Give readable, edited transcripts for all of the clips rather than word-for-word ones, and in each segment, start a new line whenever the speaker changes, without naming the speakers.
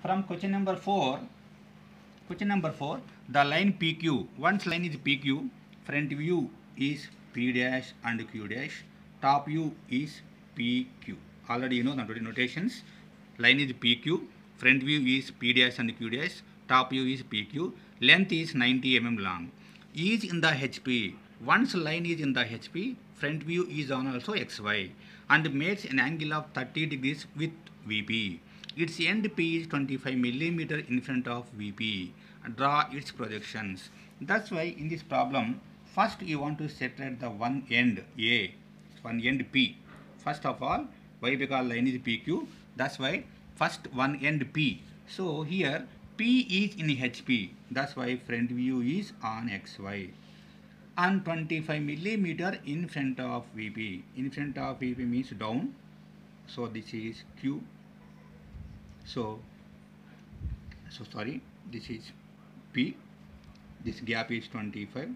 From question number 4, the line PQ, once line is PQ, front view is P dash and Q dash, top view is PQ. Already you know the notations. Line is PQ, front view is P dash and Q dash, top view is PQ, length is 90 mm long. Is in the HP. Once line is in the HP, front view is on also XY and makes an angle of 30 degrees with VP. Its end P is 25 mm in front of VP. Draw its projections. That's why in this problem, first you want to separate the one end A, one end P. First of all, why? Because line is PQ. That's why first one end P. So here P is in HP. That's why front view is on XY. And 25 mm in front of VP. In front of VP means down. So this is Q. So sorry, this is P. This gap is 25.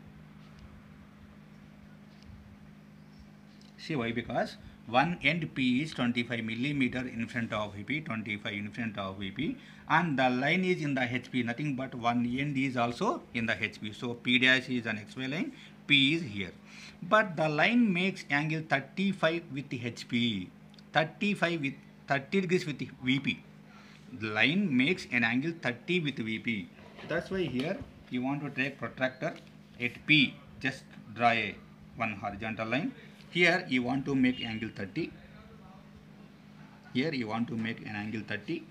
See why? Because one end P is 25 mm in front of VP, 25 in front of VP, and the line is in the HP, nothing but one end is also in the HP. So P dash is an XY line, P is here. But the line makes angle 35 with the HP, 35 with 30 degrees with the VP. The line makes an angle 30 with VP. That's why here you want to take protractor at P, just draw one horizontal line. Here you want to make angle 30. Here you want to make an angle 30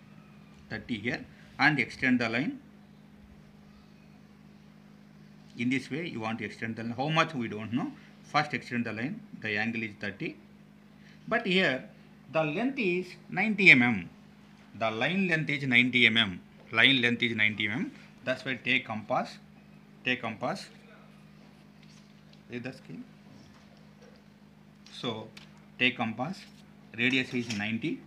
here, and extend the line. In this way you want to extend the line. How much we don't know. First extend the line. The angle is 30. But here the length is 90 mm. The line length is 90 mm. Line length is 90 mm. That's why take compass. Take compass. Is the scale? So take compass. Radius is 90.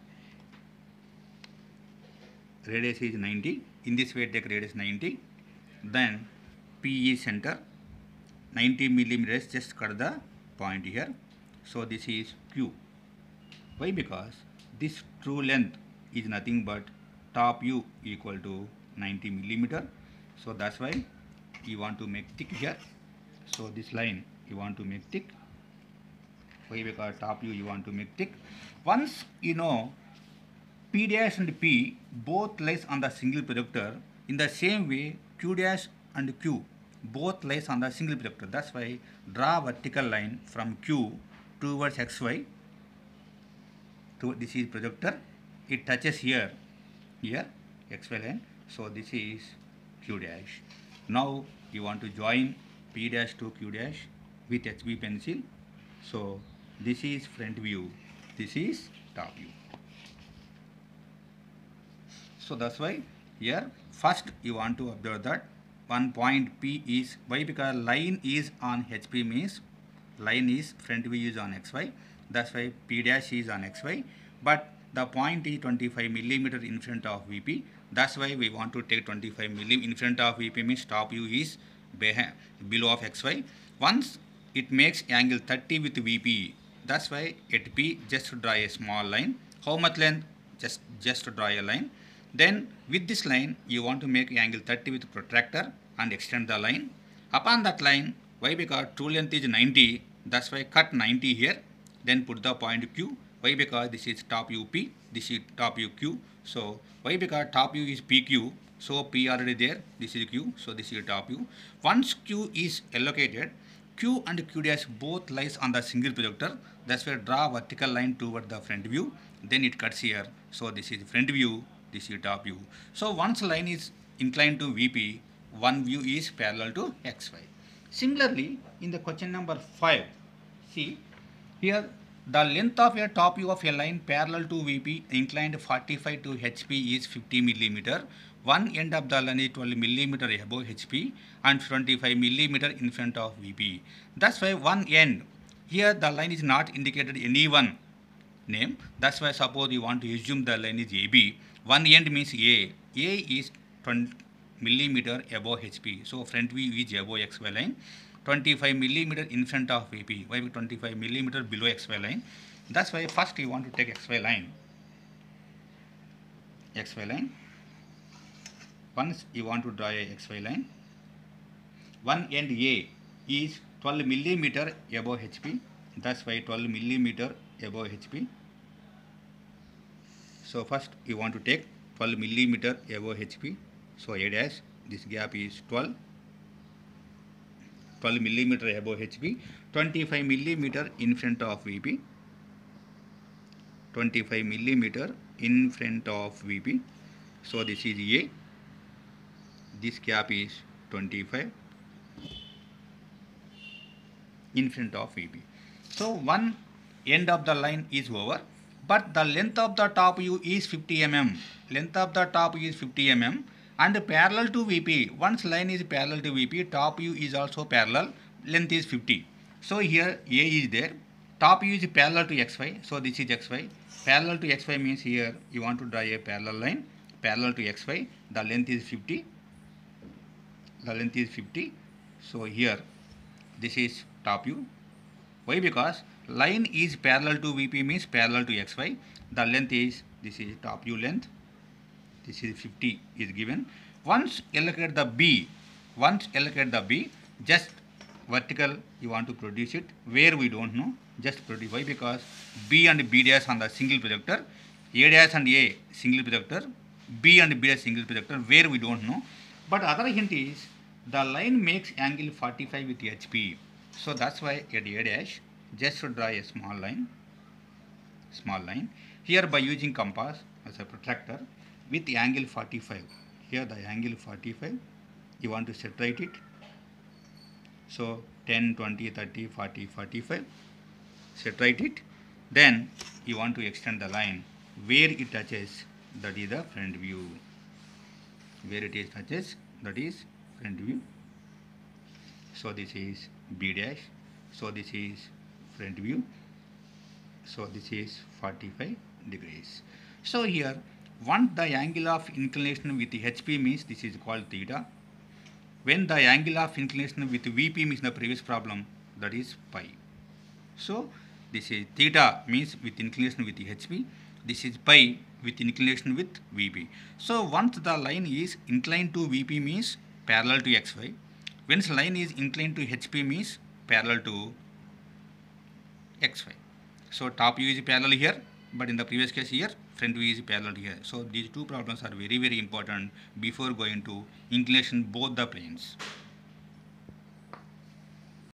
Radius is 90. In this way take radius 90. Then P is center. 90 millimeters. Just cut the point here. So this is Q. Why? Because this true length is nothing but top view equal to 90 millimeter. So that's why you want to make thick here. So this line you want to make thick. Why? Because top view you want to make thick. Once you know P dash and P both lies on the single projector, in the same way Q dash and Q both lies on the single projector. That's why draw vertical line from Q towards XY. This is projector. It touches here XY line. So this is Q dash. Now you want to join P dash to Q dash with HB pencil. So this is front view. This is top view. So that's why here first you want to observe that one point P is, why? Because line is on HP means line is front view is on XY. That's why P dash is on XY. But the point is 25 millimeter in front of VP. That's why we want to take 25 millimeter in front of VP means top view is below of XY. Once it makes angle 30 with VP. That's why at P just draw a small line. How much length? Just draw a line. Then with this line you want to make angle 30 with protractor and extend the line. Upon that line, why? Because true length is 90. That's why cut 90 here. Then put the point Q. Why? Because this is top view P, this is top view Q. So why? Because top view is PQ. So P already there, this is Q. So this is top view. Once Q is allocated, Q and Q dash both lies on the single projector. That's why draw vertical line toward the front view. Then it cuts here. So this is front view, this is top view. So once line is inclined to VP, one view is parallel to XY. Similarly, in the question number 5, see here the length of a top view of a line parallel to VP inclined 45 to HP is 50 millimeter. One end of the line is 12 millimeter above HP and 25 millimeter in front of VP. That's why one end, here the line is not indicated any one name. That's why suppose you want to assume the line is AB. One end means A. A is 20 millimeter above HP. So front view is above XY line. 25 millimeter in front of VP. Why? 25 millimeter below XY line. That's why first you want to take XY line. XY line. Once you want to draw a XY line, one end A is 12 millimeter above HP. That's why 12 millimeter above HP. So first you want to take 12 millimeter above HP. So A dash, this gap is 12 millimeter above HP, 25 millimeter in front of VP, 25 millimeter in front of VP. So this is A, this gap is 25 in front of VP. So one end of the line is over, but the length of the top view is 50 mm. Length of the top is 50 mm and parallel to VP. Once line is parallel to VP, top view is also parallel, length is 50. So here A is there, top view is parallel to XY, so this is XY. Parallel to XY means here you want to draw a parallel line, parallel to XY, the length is 50. The length is 50. So here this is top view. Why? Because line is parallel to VP means parallel to XY. The length is, this is top view length. This is 50 is given. Once allocate the B, just vertical you want to produce it. Where we don't know, just produce. Why? Because B and B dash on the single projector, A dash and A single projector, B and B dash single projector. Where we don't know. But other hint is the line makes angle 45 with HP. So that's why at A dash, just to draw a small line. Here by using compass as a protractor with the angle 45. Here the angle 45, you want to separate it. So 10, 20, 30, 40, 45. Separate it. Then you want to extend the line where it touches, that is the front view. Where it is touches, that is front view. So this is B dash. So this is front view. So this is 45 degrees. So here, once the angle of inclination with HP means this is called theta. When the angle of inclination with VP means the previous problem, that is pi. So this is theta means with inclination with HP. This is pi with inclination with VP. So once the line is inclined to VP means parallel to XY. Once line is inclined to HP means parallel to XY. So top view is parallel here, but in the previous case here, front view is parallel here. So these two problems are very, very important before going to inclination both the planes.